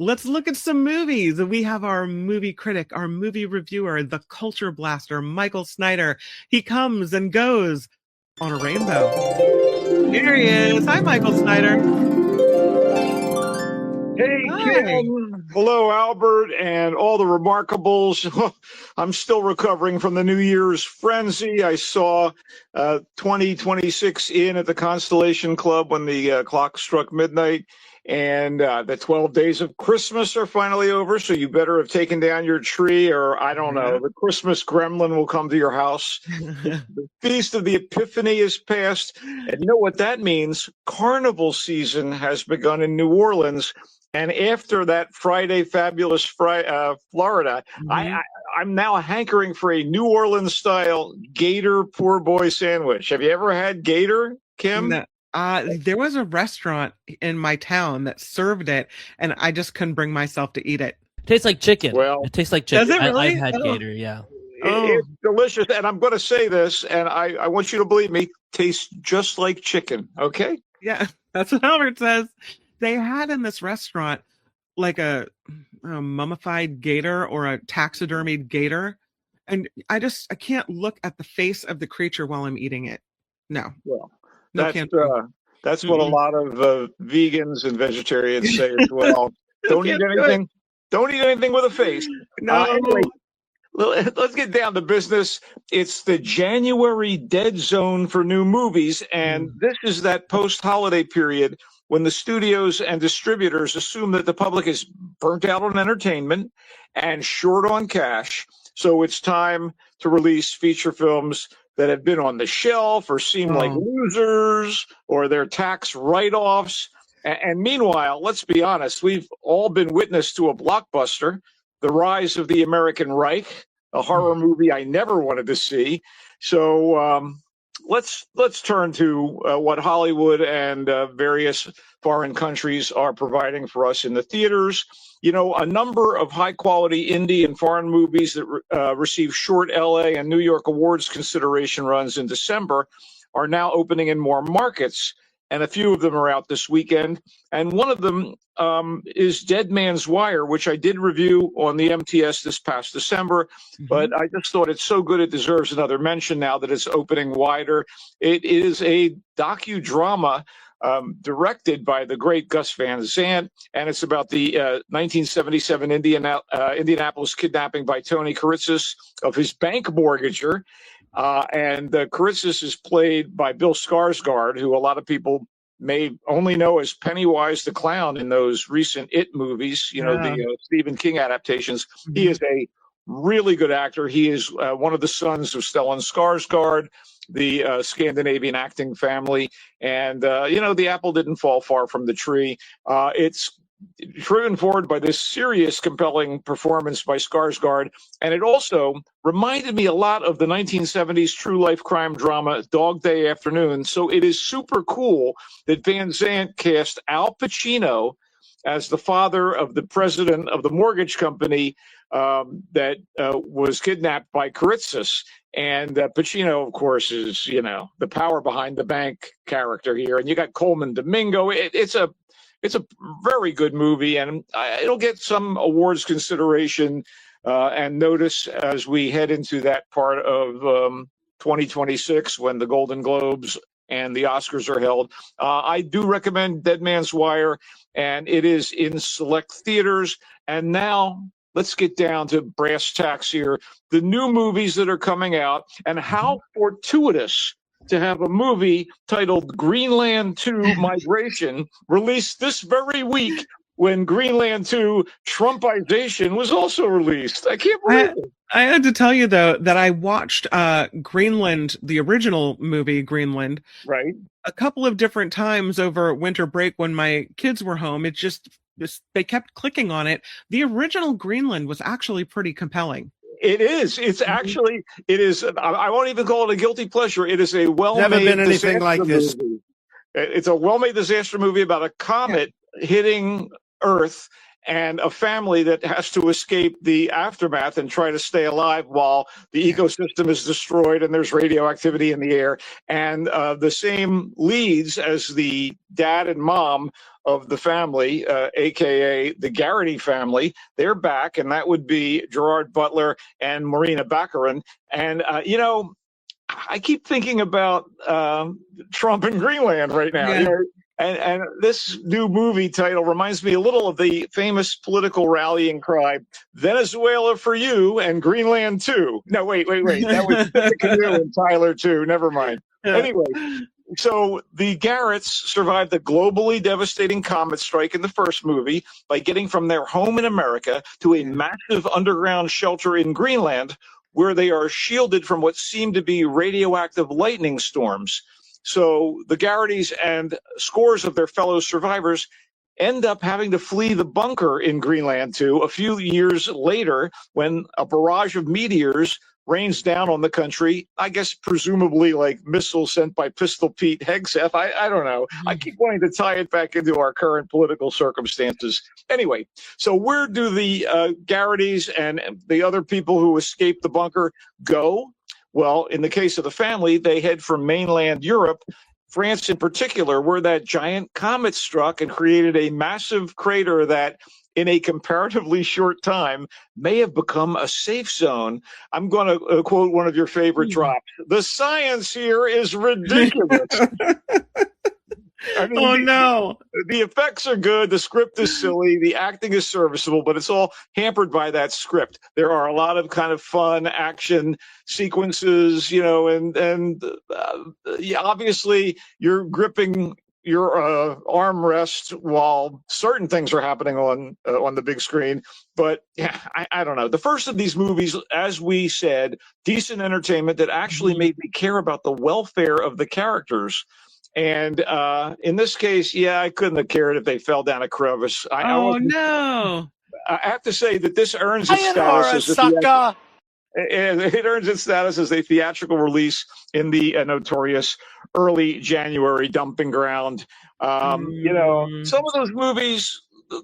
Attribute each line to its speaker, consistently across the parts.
Speaker 1: Let's look at some movies. We have our movie critic, our movie reviewer, the culture blaster, Michael Snyder. He comes and goes on a rainbow. Here he is. Hi, Michael Snyder.
Speaker 2: Hey,
Speaker 1: Hi.
Speaker 2: Kim. Hello, Albert, and all the remarkables. I'm still recovering from the New Year's frenzy. I saw 2026 in at the Constellation Club when the clock struck midnight, and the 12 days of Christmas are finally over. So you better have taken down your tree, or I don't know, the Christmas gremlin will come to your house. The Feast of the Epiphany is past, and you know what that means? Carnival season has begun in New Orleans. And after that Friday Fabulous Florida, I'm now hankering for a New Orleans style Gator poor boy sandwich. Have you ever had Gator, Kim?
Speaker 1: No. There was a restaurant in my town that served it, and I just couldn't bring myself to eat it.
Speaker 3: Tastes like chicken.
Speaker 2: Well,
Speaker 3: it tastes like chicken.
Speaker 1: Does it really?
Speaker 3: I've had Gator, yeah.
Speaker 2: It's delicious. And I'm going to say this, and I want you to believe me, tastes just like chicken, okay?
Speaker 1: Yeah, that's what Albert says. They had in this restaurant like a mummified gator or a taxidermied gator. And I can't look at the face of the creature while I'm eating it. No.
Speaker 2: Well,
Speaker 1: No,
Speaker 2: that's what a lot of vegans and vegetarians say as well. Don't eat anything. Don't eat anything with a face.
Speaker 1: No.
Speaker 2: Anyway, let's get down to business. It's the January dead zone for new movies, and this is that post-holiday period when the studios and distributors assume that the public is burnt out on entertainment and short on cash. So it's time to release feature films that have been on the shelf or seem like losers or they're tax write-offs. And meanwhile, let's be honest, we've all been witness to a blockbuster, The Rise of the American Reich, a horror movie I never wanted to see. So let's turn to what Hollywood and various foreign countries are providing for us in the theaters. You know, a number of high-quality indie and foreign movies that receive short LA and New York Awards consideration runs in December are now opening in more markets, and a few of them are out this weekend. And one of them is Dead Man's Wire, which I did review on the MTS this past December, but I just thought it's so good it deserves another mention now that it's opening wider. It is a docudrama directed by the great Gus Van Sant, and it's about the 1977 Indianapolis kidnapping by Tony Kuritzis of his bank mortgager. And Kuritzis is played by Bill Skarsgård, who a lot of people may only know as Pennywise the Clown in those recent It movies, the Stephen King adaptations. He is a really good actor. He is one of the sons of Stellan Skarsgård, the Scandinavian acting family. And, the apple didn't fall far from the tree. It's driven forward by this serious, compelling performance by Skarsgård. And it also reminded me a lot of the 1970s true life crime drama Dog Day Afternoon. So it is super cool that Van Sant cast Al Pacino as the father of the president of the mortgage company that was kidnapped by Kuritzis. And Pacino, of course, is, the power behind the bank character here. And you got Coleman Domingo. It's a very good movie, and it'll get some awards consideration and notice as we head into that part of 2026 when the Golden Globes and the Oscars are held. I do recommend Dead Man's Wire, and it is in select theaters. And now let's get down to brass tacks here. The new movies that are coming out, and how fortuitous to have a movie titled Greenland 2 Migration released this very week when Greenland 2 Trumpization was also released. I can't believe it.
Speaker 1: I had to tell you, though, that I watched Greenland, the original movie Greenland,
Speaker 2: right,
Speaker 1: a couple of different times over winter break when my kids were home. They kept clicking on it. The original Greenland was actually pretty compelling.
Speaker 2: It is. It's actually, it is. I won't even call it a guilty pleasure. It is a well-made
Speaker 4: Never been anything like this.
Speaker 2: Movie. It's a well-made disaster movie about a comet hitting Earth and a family that has to escape the aftermath and try to stay alive while the ecosystem is destroyed and there's radioactivity in the air. And the same leads as the dad and mom of the family, aka the Garrity family, they're back, and that would be Gerard Butler and Morena Baccarin. And I keep thinking about Trump and Greenland right now.
Speaker 1: Yeah.
Speaker 2: And this new movie title reminds me a little of the famous political rallying cry, Venezuela for you and Greenland too. No, wait. That was Canoe and Tyler too. Never mind. Anyway, so the Garretts survived the globally devastating comet strike in the first movie by getting from their home in America to a massive underground shelter in Greenland, where they are shielded from what seem to be radioactive lightning storms. So the Garrittys and scores of their fellow survivors end up having to flee the bunker in Greenland too a few years later, when a barrage of meteors rains down on the country, I guess presumably like missiles sent by Pistol Pete Hegseth. I don't know. I keep wanting to tie it back into our current political circumstances. Anyway, so where do the Garrittys and the other people who escaped the bunker go? Well, in the case of the family, they head for mainland Europe, France in particular, where that giant comet struck and created a massive crater that, in a comparatively short time, may have become a safe zone. I'm going to quote one of your favorite drops. The science here is ridiculous. I mean,
Speaker 1: no.
Speaker 2: The effects are good. The script is silly. The acting is serviceable, but it's all hampered by that script. There are a lot of kind of fun action sequences, and obviously you're gripping your armrest while certain things are happening on the big screen. But yeah, I don't know. The first of these movies, as we said, decent entertainment that actually made me care about the welfare of the characters. And in this case, I couldn't have cared if they fell down a crevice.
Speaker 1: No.
Speaker 2: I have to say that this earns its status as a theatrical release in the notorious early January dumping ground. Some of those movies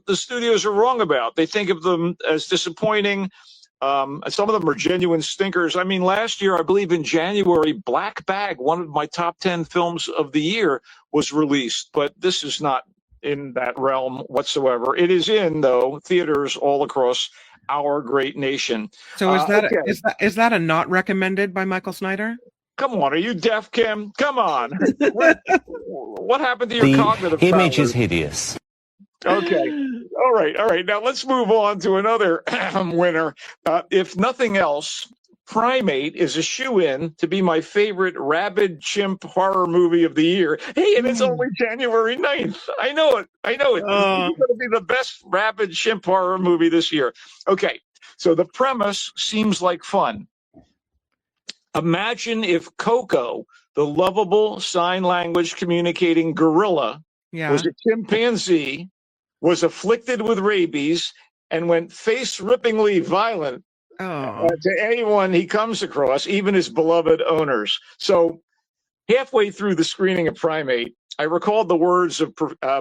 Speaker 2: the studios are wrong about. They think of them as disappointing. Some of them are genuine stinkers. I mean, last year, I believe in January, Black Bag, one of my top 10 films of the year, was released. But this is not in that realm whatsoever. It is in, though, theaters all across our great nation.
Speaker 1: So is that a not recommended by Michael Snyder?
Speaker 2: Come on, are you deaf, Kim? Come on. What happened to your cognitive
Speaker 4: The image
Speaker 2: powers?
Speaker 4: is hideous.
Speaker 2: Okay. All right. Now let's move on to another winner. If nothing else, Primate is a shoo-in to be my favorite rabid chimp horror movie of the year. Hey, and it's only January 9th. I know it. It's going to be the best rabid chimp horror movie this year. Okay, so the premise seems like fun. Imagine if Coco, the lovable sign language communicating gorilla, was a chimpanzee, was afflicted with rabies, and went face-rippingly violent to anyone he comes across, even his beloved owners. So halfway through the screening of Primate, I recalled the words of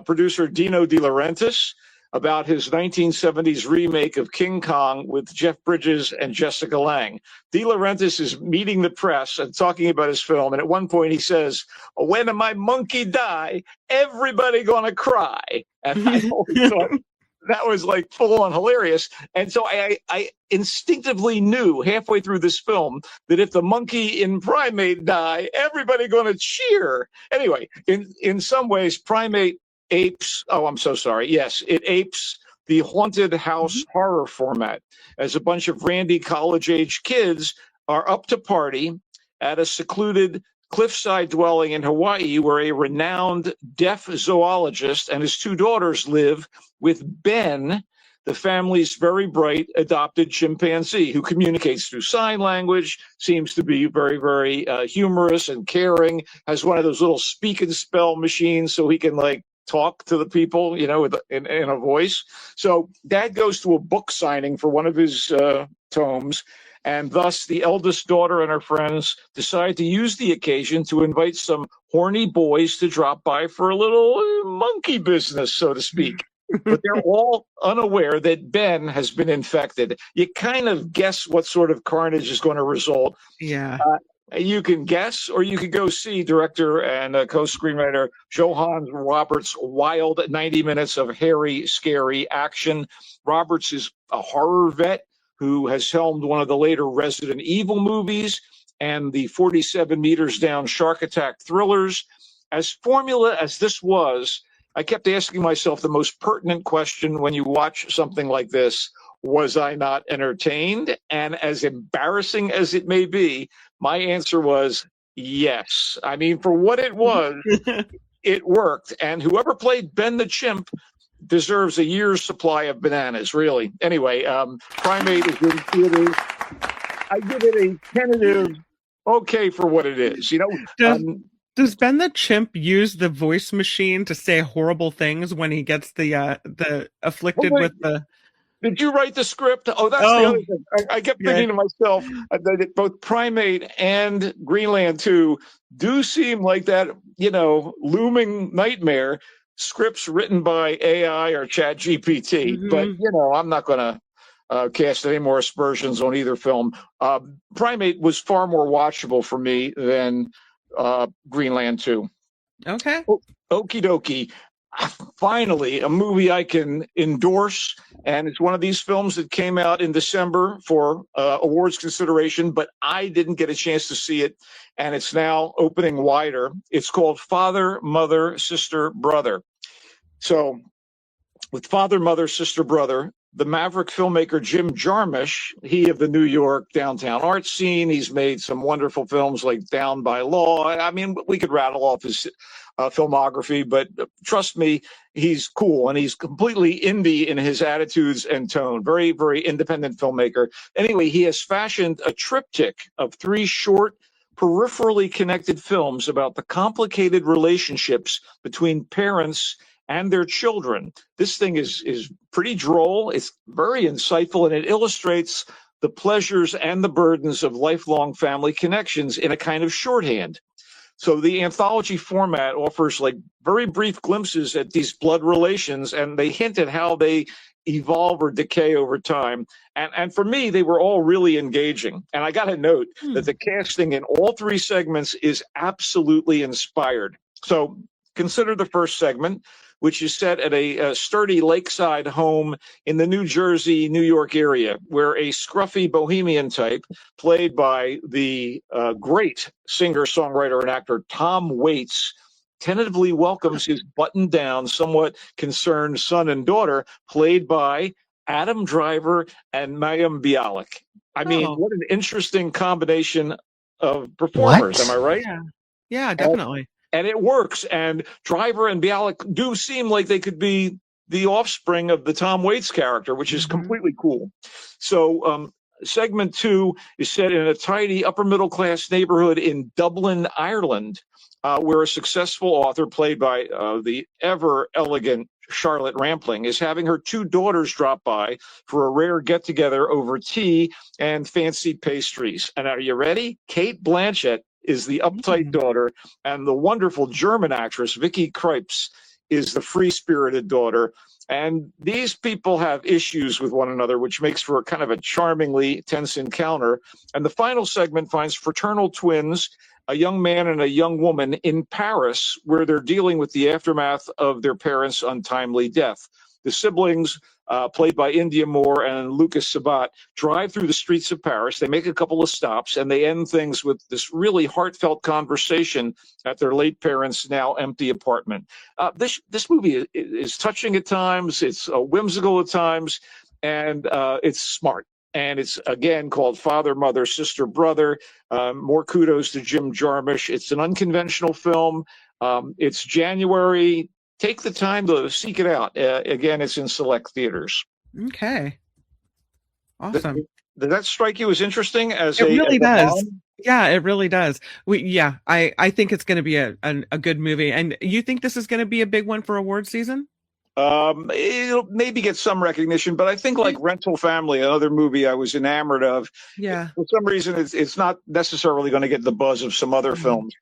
Speaker 2: producer Dino De Laurentiis about his 1970s remake of King Kong with Jeff Bridges and Jessica Lange. De Laurentiis is meeting the press and talking about his film, and at one point he says, "When my monkey die, everybody gonna cry." And I always thought that was like full on hilarious. And so I instinctively knew halfway through this film that if the monkey in Primate die, everybody gonna cheer. Anyway, in some ways, Primate apes, it apes the haunted house horror format, as a bunch of randy college-age kids are up to party at a secluded cliffside dwelling in Hawaii where a renowned deaf zoologist and his two daughters live with Ben, the family's very bright adopted chimpanzee, who communicates through sign language, seems to be very, very humorous and caring, has one of those little speak and spell machines so he can talk to the people, in a voice. So Dad goes to a book signing for one of his tomes, and thus the eldest daughter and her friends decide to use the occasion to invite some horny boys to drop by for a little monkey business, so to speak. but they're all unaware that Ben has been infected. You kind of guess what sort of carnage is going to result.
Speaker 1: Yeah.
Speaker 2: You can guess, or you could go see director and co-screenwriter Johann Roberts' wild 90 minutes of hairy, scary action. Roberts is a horror vet who has helmed one of the later Resident Evil movies and the 47 Meters Down shark attack thrillers. As formula as this was, I kept asking myself the most pertinent question when you watch something like this: was I not entertained? And as embarrassing as it may be, my answer was yes. I mean, for what it was, it worked. And whoever played Ben the Chimp deserves a year's supply of bananas, really. Anyway, Primate is in theaters. I give it a tentative okay for what it is. You know,
Speaker 1: Does Ben the Chimp use the voice machine to say horrible things when he gets the afflicted with the?
Speaker 2: Did you write the script? Oh, that's the other thing. I kept thinking to myself that both Primate and Greenland 2 do seem like that, you know, looming nightmare scripts written by AI or Chat GPT.
Speaker 1: Mm-hmm.
Speaker 2: But, you know, I'm not going to cast any more aspersions on either film. Primate was far more watchable for me than Greenland 2.
Speaker 1: Okay.
Speaker 2: Okie dokie. Finally, a movie I can endorse, and it's one of these films that came out in December for awards consideration, but I didn't get a chance to see it, and it's now opening wider. It's called Father, Mother, Sister, Brother. So, with Father, Mother, Sister, Brother, the maverick filmmaker Jim Jarmusch, he of the New York downtown art scene, he's made some wonderful films like Down by Law. I mean, we could rattle off his filmography, but trust me, he's cool, and he's completely indie in his attitudes and tone. Very, very independent filmmaker. Anyway, he has fashioned a triptych of 3 short, peripherally connected films about the complicated relationships between parents and their children. This thing is pretty droll. It's very insightful, and it illustrates the pleasures and the burdens of lifelong family connections in a kind of shorthand. So the anthology format offers like very brief glimpses at these blood relations, and they hint at how they evolve or decay over time. And for me, they were all really engaging. And I got to note that the casting in all 3 segments is absolutely inspired. So consider the first segment, which is set at a sturdy lakeside home in the New Jersey, New York area, where a scruffy bohemian type, played by the great singer, songwriter, and actor Tom Waits, tentatively welcomes his buttoned-down, somewhat concerned son and daughter, played by Adam Driver and Mayim Bialik. I mean, what an interesting combination of performers. Am I right?
Speaker 1: Yeah, definitely.
Speaker 2: And it works. And Driver and Bialik do seem like they could be the offspring of the Tom Waits character, which is completely cool. So segment 2 is set in a tidy upper middle class neighborhood in Dublin, Ireland, where a successful author played by the ever elegant Charlotte Rampling is having her 2 daughters drop by for a rare get together over tea and fancy pastries. And are you ready? Kate Blanchett is the uptight daughter, and the wonderful German actress Vicky Krieps is the free-spirited daughter. And these people have issues with one another, which makes for a kind of a charmingly tense encounter. And the final segment finds fraternal twins, a young man and a young woman, in Paris, where they're dealing with the aftermath of their parents' untimely death. The siblings, played by India Moore and Lucas Sabat, drive through the streets of Paris. They make a couple of stops, and they end things with this really heartfelt conversation at their late parents' now empty apartment. This movie is touching at times. It's whimsical at times, and it's smart. And it's, again, called Father, Mother, Sister, Brother. More kudos to Jim Jarmusch. It's an unconventional film. It's January. Take the time to seek it out. Again, it's in select theaters.
Speaker 1: Okay. Awesome.
Speaker 2: Did that strike you as interesting?
Speaker 1: It really does. Yeah, it really does. I think it's going to be a good movie. And you think this is going to be a big one for award season?
Speaker 2: It'll maybe get some recognition, but I think like Rental Family, another movie I was enamored of,
Speaker 1: Yeah.
Speaker 2: for some reason it's not necessarily going to get the buzz of some other films.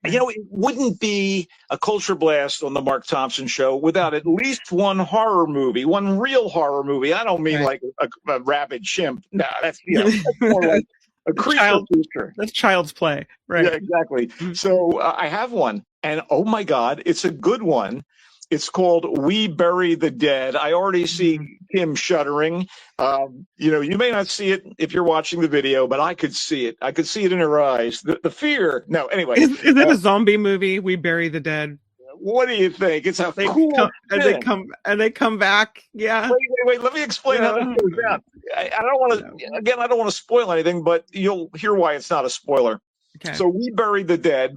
Speaker 2: You know, it wouldn't be a culture blast on the Mark Thompson show without at least one horror movie, one real horror movie. I don't mean like a rabid chimp. No, that's that's more like a creature feature.
Speaker 1: That's child's play, right?
Speaker 2: Yeah, exactly. So I have one, and oh my God, it's a good one. It's called We Bury the Dead. I already see Kim shuddering. You know, you may not see it if you're watching the video, but I could see it. I could see it in her eyes. The fear. No, anyway.
Speaker 1: Is it a zombie movie? We Bury the Dead.
Speaker 2: What do you think? It's a cool
Speaker 1: they come back. Yeah.
Speaker 2: Wait. Let me explain how this goes down. I don't want to. Again, I don't want to spoil anything, but you'll hear why it's not a spoiler.
Speaker 1: Okay.
Speaker 2: So We Bury the Dead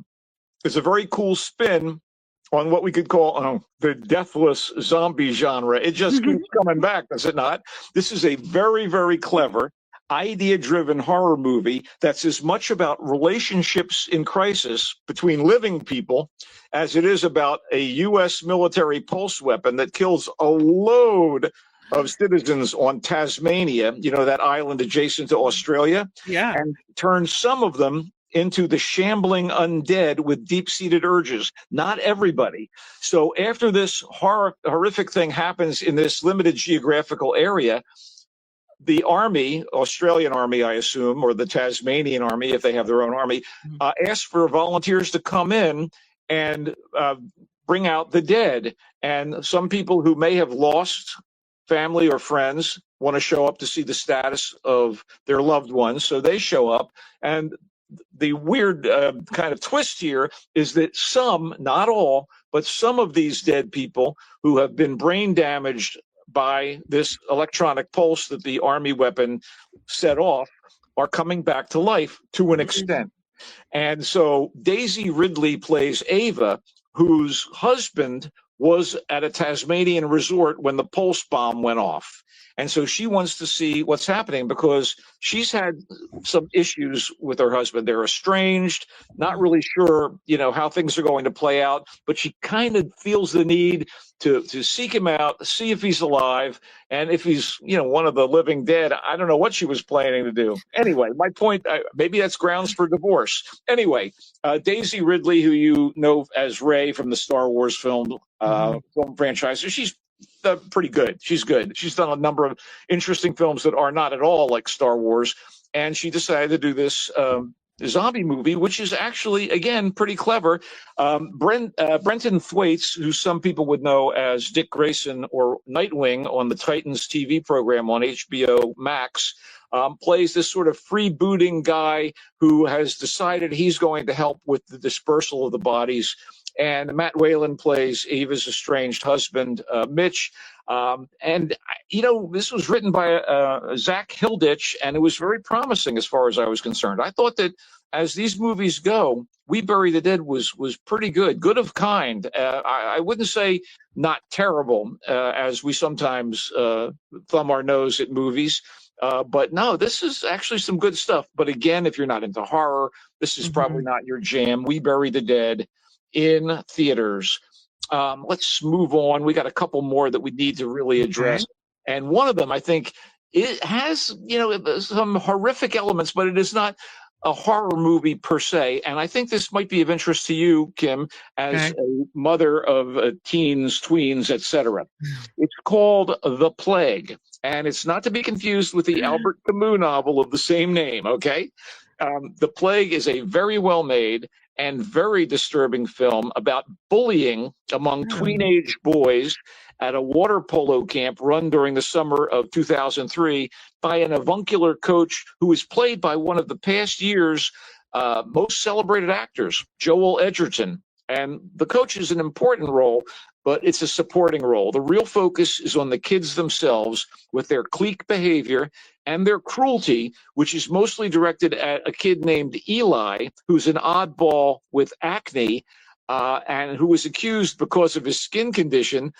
Speaker 2: is a very cool spin on what we could call the deathless zombie genre. It just keeps coming back, does it not? This is a very, very clever, idea-driven horror movie that's as much about relationships in crisis between living people as it is about a U.S. military pulse weapon that kills a load of citizens on Tasmania, you know, that island adjacent to Australia, and turns some of them into the shambling undead with deep-seated urges. Not everybody. So after this horrific thing happens in this limited geographical area, the army, Australian army, I assume, or the Tasmanian army, if they have their own army, asks for volunteers to come in and bring out the dead. And some people who may have lost family or friends want to show up to see the status of their loved ones. So they show up, and the weird kind of twist here is that some, not all, but some of these dead people who have been brain damaged by this electronic pulse that the army weapon set off are coming back to life to an extent. And so Daisy Ridley plays Ava, whose husband was at a Tasmanian resort when the pulse bomb went off. And so she wants to see what's happening because she's had some issues with her husband. They're estranged, not really sure, you know, how things are going to play out, but she kind of feels the need to seek him out, see if he's alive, and if he's, you know, one of the living dead. I don't know what she was planning to do. Anyway, my point, maybe that's grounds for divorce. Anyway, Daisy Ridley, who you know as Rey from the Star Wars film franchise, she's pretty good. She's good. She's done a number of interesting films that are not at all like Star Wars, and she decided to do this zombie movie, which is actually, again, pretty clever. Brenton Thwaites, who some people would know as Dick Grayson or Nightwing on the Titans TV program on HBO Max, plays this sort of freebooting guy who has decided he's going to help with the dispersal of the bodies. And Matt Whalen plays Ava's estranged husband, Mitch. And, you know, this was written by Zach Hilditch, and it was very promising as far as I was concerned. I thought that as these movies go, We Bury the Dead was pretty good, good of kind. I wouldn't say not terrible, as we sometimes thumb our nose at movies. But no, this is actually some good stuff. But again, if you're not into horror, this is probably not your jam. We Bury the Dead in theaters. Let's move on. We got a couple more that we need to really address. And one of them, I think, it has, you know, some horrific elements, but it is not a horror movie per se. And I think this might be of interest to you, Kim, as a mother of teens, tweens, etc. It's called The Plague, and it's not to be confused with the Albert Camus novel of the same name, okay? The Plague is a very well-made and very disturbing film about bullying among tween-age boys at a water polo camp run during the summer of 2003 by an avuncular coach who was played by one of the past year's most celebrated actors, Joel Edgerton. And the coach is an important role, but it's a supporting role. The real focus is on the kids themselves with their clique behavior and their cruelty, which is mostly directed at a kid named Eli, who's an oddball with acne, and who was accused because of his skin condition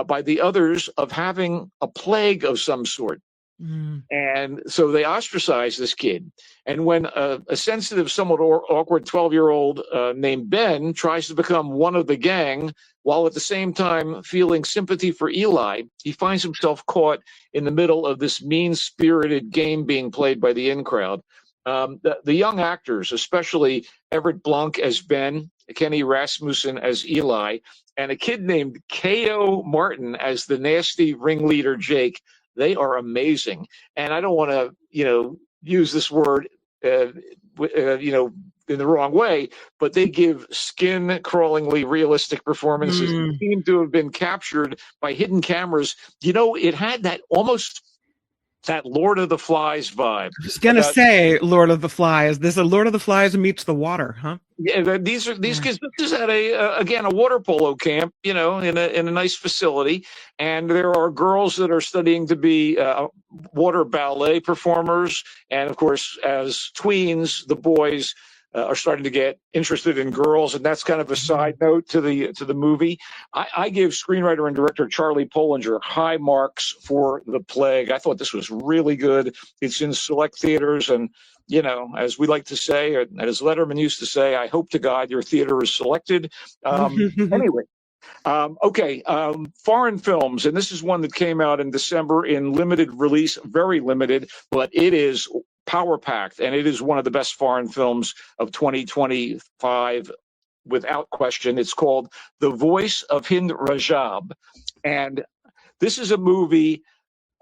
Speaker 2: by the others of having a plague of some sort.
Speaker 1: Mm.
Speaker 2: And so they ostracize this kid. And when a sensitive, somewhat awkward 12-year-old named Ben tries to become one of the gang, while at the same time feeling sympathy for Eli, he finds himself caught in the middle of this mean-spirited game being played by the in crowd. The young actors, especially Everett Blunk as Ben, Kenny Rasmussen as Eli, and a kid named K.O. Martin as the nasty ringleader Jake, they are amazing. And I don't want to, use this word, in the wrong way, but they give skin-crawlingly realistic performances that
Speaker 1: Mm.
Speaker 2: seem to have been captured by hidden cameras. It had that almost that Lord of the Flies vibe.
Speaker 1: I was gonna say Lord of the Flies. This is a Lord of the Flies meets the water, huh?
Speaker 2: Yeah, these kids. This is at a water polo camp, in a nice facility, and there are girls that are studying to be water ballet performers, and of course, as tweens, the boys are starting to get interested in girls, and that's kind of a side note to the movie. I give screenwriter and director Charlie Pollinger high marks for The Plague. I thought this was really good. It's in select theaters, and as we like to say, and as Letterman used to say, I hope to God your theater is selected. Anyway, okay, foreign films, and this is one that came out in December in limited release, very limited, but it is power-packed, and it is one of the best foreign films of 2025, without question. It's called The Voice of Hind Rajab, and this is a movie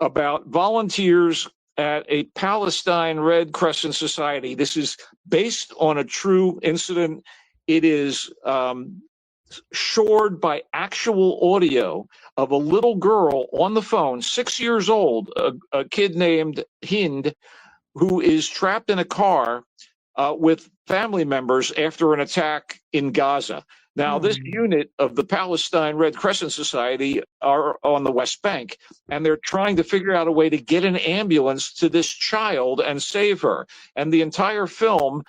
Speaker 2: about volunteers at a Palestine Red Crescent Society. This is based on a true incident. It is shored by actual audio of a little girl on the phone, 6 years old, a kid named Hind, who is trapped in a car with family members after an attack in Gaza. Now, this unit of the Palestine Red Crescent Society are on the West Bank, and they're trying to figure out a way to get an ambulance to this child and save her. And the entire film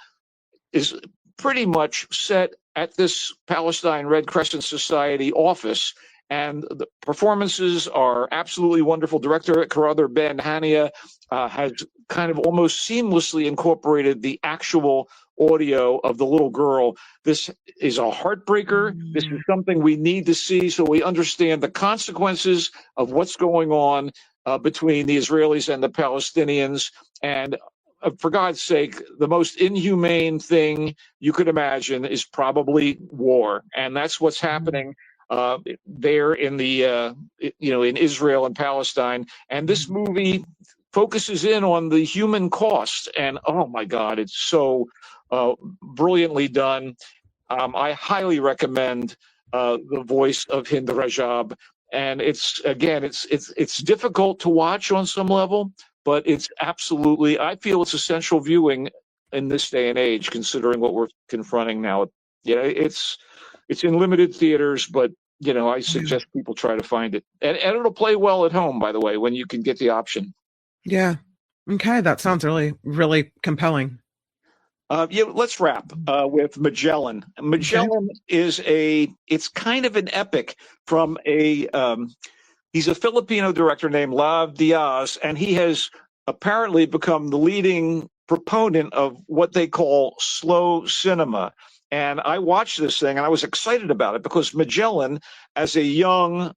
Speaker 2: is pretty much set at this Palestine Red Crescent Society office, and the performances are absolutely wonderful. Director Carruthers Ben Hania has kind of almost seamlessly incorporated the actual audio of the little girl. This is a heartbreaker. This is something we need to see so we understand the consequences of what's going on between the Israelis and the Palestinians. And for God's sake, the most inhumane thing you could imagine is probably war. And that's what's happening there in the, in Israel and Palestine. And this movie focuses in on the human cost. And oh my God, it's so brilliantly done. I highly recommend The Voice of Hind Rajab. And it's difficult to watch on some level, but it's absolutely, I feel it's essential viewing in this day and age, considering what we're confronting now. It's in limited theaters, but I suggest people try to find it. And it'll play well at home, by the way, when you can get the option.
Speaker 1: Yeah. Okay, that sounds really, really compelling.
Speaker 2: Let's wrap with Magellan. Magellan is it's kind of an epic from he's a Filipino director named Lav Diaz, and he has apparently become the leading proponent of what they call slow cinema. And I watched this thing and I was excited about it because Magellan, as a young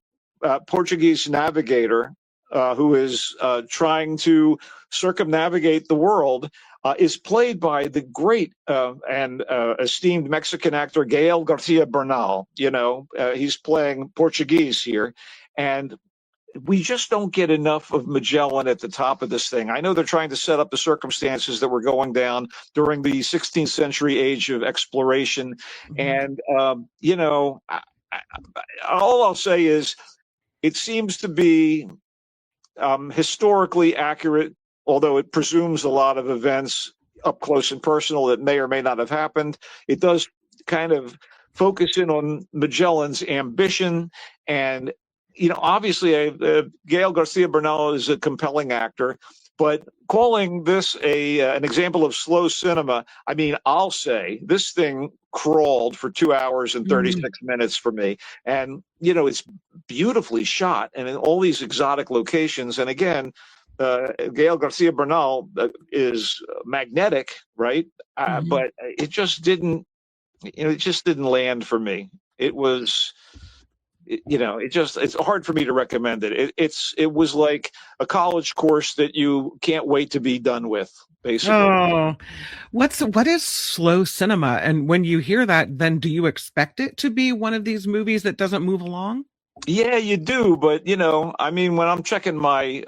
Speaker 2: Portuguese navigator who is trying to circumnavigate the world, is played by the great and esteemed Mexican actor Gael Garcia Bernal. He's playing Portuguese here. And we just don't get enough of Magellan at the top of this thing. I know they're trying to set up the circumstances that were going down during the 16th century age of exploration. And, all I'll say is it seems to be historically accurate, although it presumes a lot of events up close and personal that may or may not have happened. It does kind of focus in on Magellan's ambition. And, obviously, Gael Garcia Bernal is a compelling actor, but calling this an example of slow cinema, I mean, I'll say this thing crawled for 2 hours and 36 minutes for me. And, it's beautifully shot and in all these exotic locations. And again, Gael Garcia Bernal is magnetic, right? But it just didn't, it just didn't land for me. It was, it's hard for me to recommend it. It was like a college course that you can't wait to be done with, basically.
Speaker 1: Oh, what is slow cinema? And when you hear that, then do you expect it to be one of these movies that doesn't move along?
Speaker 2: Yeah, you do, but I mean, when I'm checking my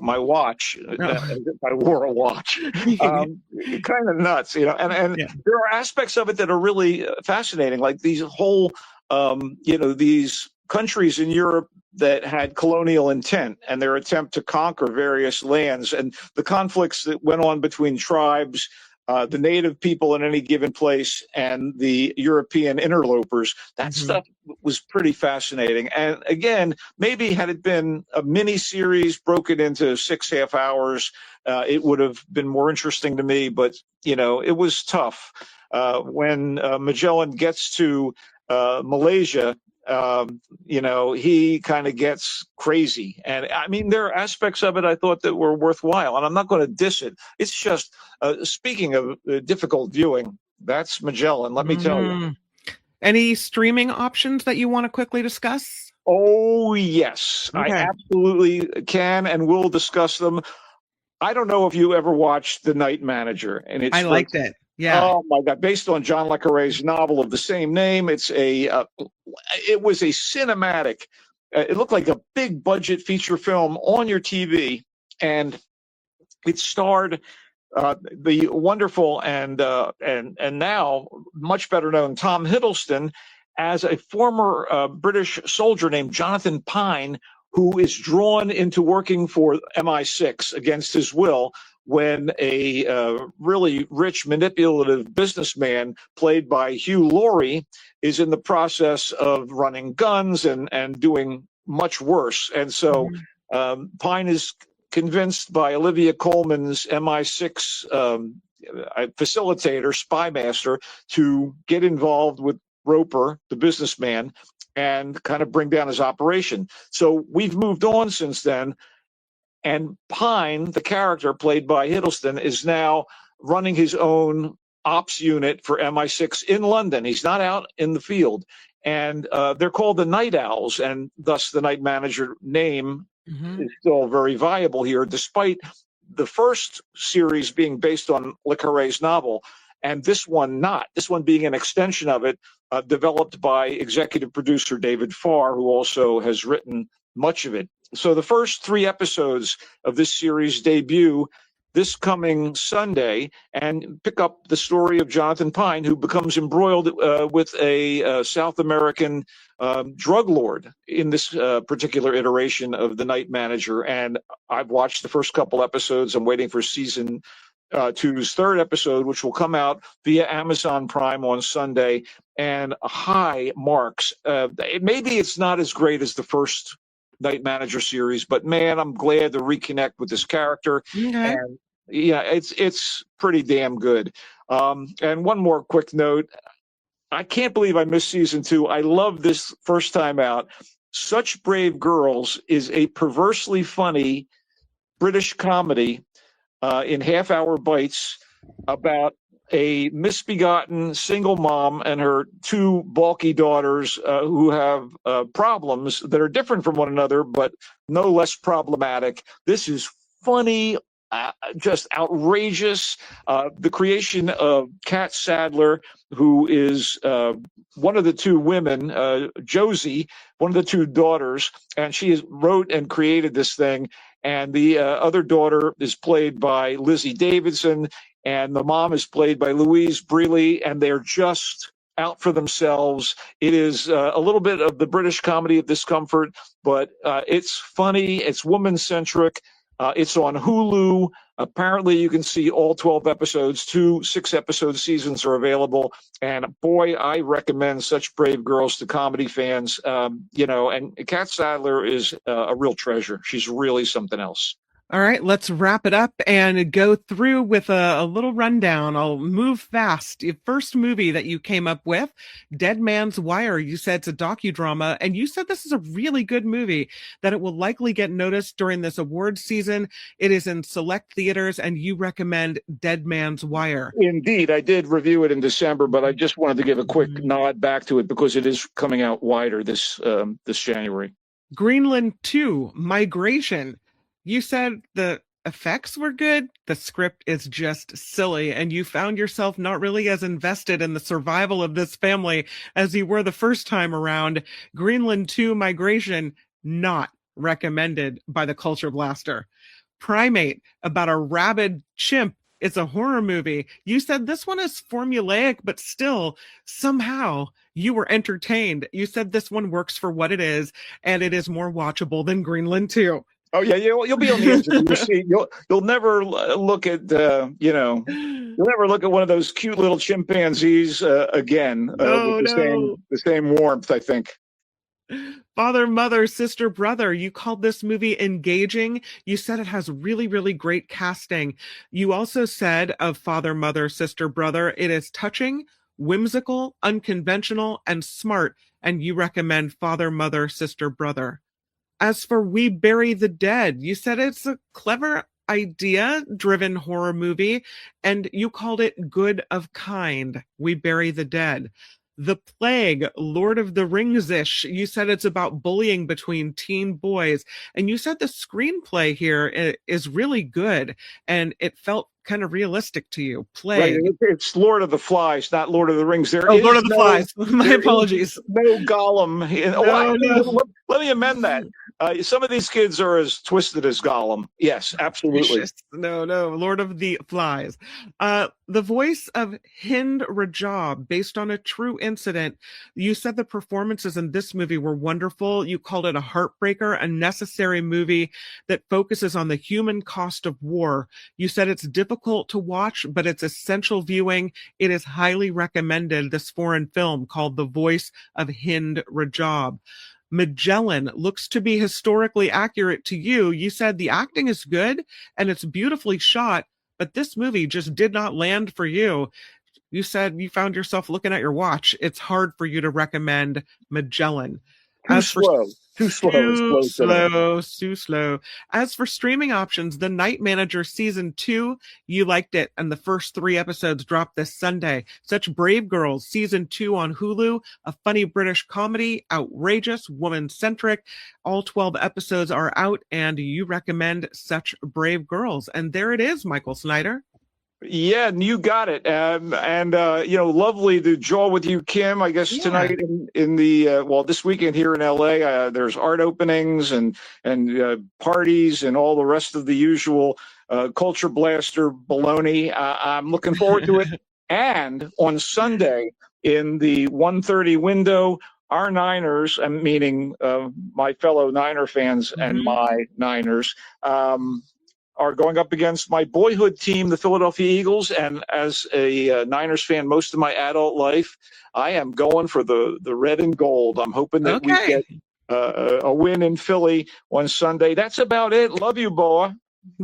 Speaker 2: my watch,
Speaker 1: No.
Speaker 2: if I wore a watch, kind of nuts, and
Speaker 1: Yeah.
Speaker 2: there are aspects of it that are really fascinating, like these whole, these countries in Europe that had colonial intent and their attempt to conquer various lands and the conflicts that went on between tribes. The native people in any given place and the European interlopers, that stuff was pretty fascinating. And again, maybe had it been a mini series broken into 6 half hours, it would have been more interesting to me. But, it was tough. When Magellan gets to Malaysia, he kind of gets crazy. And I mean, there are aspects of it I thought that were worthwhile, and I'm not going to diss it. It's just, speaking of difficult viewing, that's Magellan, let me tell you.
Speaker 1: Any streaming options that you want to quickly discuss?
Speaker 2: Oh, yes. I
Speaker 1: Okay.
Speaker 2: absolutely can and will discuss them. I don't know if you ever watched The Night Manager, and it's
Speaker 1: I liked it. Yeah.
Speaker 2: Oh my God! Based on John le Carre's novel of the same name, it was a cinematic. It looked like a big budget feature film on your TV, and it starred the wonderful and now much better known Tom Hiddleston as a former British soldier named Jonathan Pine, who is drawn into working for MI6 against his will when a really rich, manipulative businessman played by Hugh Laurie is in the process of running guns and doing much worse. And so Pine is convinced by Olivia Colman's MI6 facilitator, spy master, to get involved with Roper, the businessman, and kind of bring down his operation. So we've moved on since then. And Pine, the character played by Hiddleston, is now running his own ops unit for MI6 in London. He's not out in the field. And they're called the Night Owls, and thus the Night Manager name is still very viable here, despite the first series being based on le Carre's novel, and this one not. This one being an extension of it, developed by executive producer David Farr, who also has written much of it. So the first 3 episodes of this series debut this coming Sunday and pick up the story of Jonathan Pine, who becomes embroiled with a South American drug lord in this particular iteration of The Night Manager. And I've watched the first couple episodes. I'm waiting for season 2's 3rd episode, which will come out via Amazon Prime on Sunday. And high marks. Maybe it's not as great as the first Night Manager series, but man, I'm glad to reconnect with this character.
Speaker 1: Okay.
Speaker 2: And yeah, it's pretty damn good. And one more quick note. I can't believe I missed season 2. I love this first time out. Such Brave Girls is a perversely funny British comedy in half-hour bites about a misbegotten single mom and her 2 bulky daughters who have problems that are different from one another, but no less problematic. This is funny, just outrageous. The creation of Kat Sadler, who is one of the 2 women, Josie, one of the 2 daughters, and she wrote and created this thing. And the other daughter is played by Lizzie Davidson, and the mom is played by Louise Brealey, and they're just out for themselves. It is a little bit of the British comedy of discomfort, but it's funny, it's woman-centric. It's on Hulu. Apparently, you can see all 12 episodes. 2 6-episode seasons are available. And boy, I recommend Such Brave Girls to comedy fans. And Kat Sadler is a real treasure. She's really something else.
Speaker 1: All right, let's wrap it up and go through with a little rundown. I'll move fast. Your first movie that you came up with, Dead Man's Wire. You said it's a docudrama, and you said this is a really good movie, that it will likely get noticed during this awards season. It is in select theaters, and you recommend Dead Man's Wire.
Speaker 2: Indeed, I did review it in December, but I just wanted to give a quick nod back to it because it is coming out wider this January.
Speaker 1: Greenland 2, Migration. You said the effects were good. The script is just silly, and you found yourself not really as invested in the survival of this family as you were the first time around. Greenland 2, Migration, not recommended by the Culture Blaster. Primate, about a rabid chimp. It's a horror movie. You said this one is formulaic, but still, somehow, you were entertained. You said this one works for what it is, and it is more watchable than Greenland 2.
Speaker 2: Oh yeah, you'll be on the edge of your seat. You'll never look at you'll never look at one of those cute little chimpanzees again with the same warmth, I think.
Speaker 1: Father, Mother, Sister, Brother. You called this movie engaging. You said it has really, really great casting. You also said of Father, Mother, Sister, Brother, it is touching, whimsical, unconventional, and smart. And you recommend Father, Mother, Sister, Brother. As for We Bury the Dead, you said it's a clever idea-driven horror movie, and you called it good of kind. We Bury the Dead. The Plague, Lord of the Rings-ish. You said it's about bullying between teen boys, and you said the screenplay here is really good, and it felt kind of realistic to you. Plague.
Speaker 2: Right. It's Lord of the Flies, not Lord of the Rings.
Speaker 1: Lord of the Flies. My apologies.
Speaker 2: No Gollum. Let me amend that. Some of these kids are as twisted as Gollum. Yes, absolutely.
Speaker 1: No, Lord of the Flies. The voice of Hind Rajab, based on a true incident. You said the performances in this movie were wonderful. You called it a heartbreaker, a necessary movie that focuses on the human cost of war. You said it's difficult to watch, but it's essential viewing. It is highly recommended, this foreign film called The Voice of Hind Rajab. Magellan looks to be historically accurate to you. You said the acting is good and it's beautifully shot, but this movie just did not land for you. You said you found yourself looking at your watch. It's hard for you to recommend Magellan.
Speaker 2: Too slow.
Speaker 1: As for streaming options, The Night Manager Season 2, you liked it, and the first 3 episodes dropped this Sunday. Such Brave Girls Season 2 on Hulu, a funny British comedy, outrageous, woman-centric. All 12 episodes are out, and you recommend Such Brave Girls. And there it is, Michael Snyder.
Speaker 2: Yeah, you got it. Lovely to jaw with you, Kim. I guess tonight in the this weekend here in LA, there's art openings and parties and all the rest of the usual Culture Blaster baloney. I'm looking forward to it. And on Sunday in the 1:30 window, our Niners, I'm meaning my fellow Niner fans and my Niners, are going up against my boyhood team, the Philadelphia Eagles. And as a Niners fan most of my adult life, I am going for the red and gold. I'm hoping that we get a win in Philly on Sunday. That's about it. Love you, boy.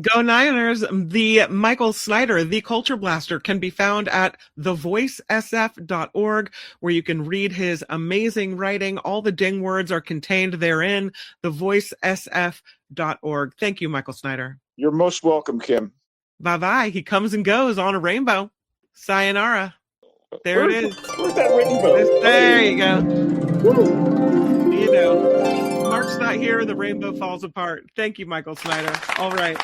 Speaker 1: Go Niners. The Michael Snyder, the Culture Blaster, can be found at thevoicesf.org, where you can read his amazing writing. All the ding words are contained therein. Thevoicesf.org. Thank you, Michael Snyder.
Speaker 2: You're most welcome, Kim.
Speaker 1: Bye-bye. He comes and goes on a rainbow. Sayonara. There it is.
Speaker 2: Where's that rainbow?
Speaker 1: There you go. You know, Mark's not here, the rainbow falls apart. Thank you, Michael Snyder. All right.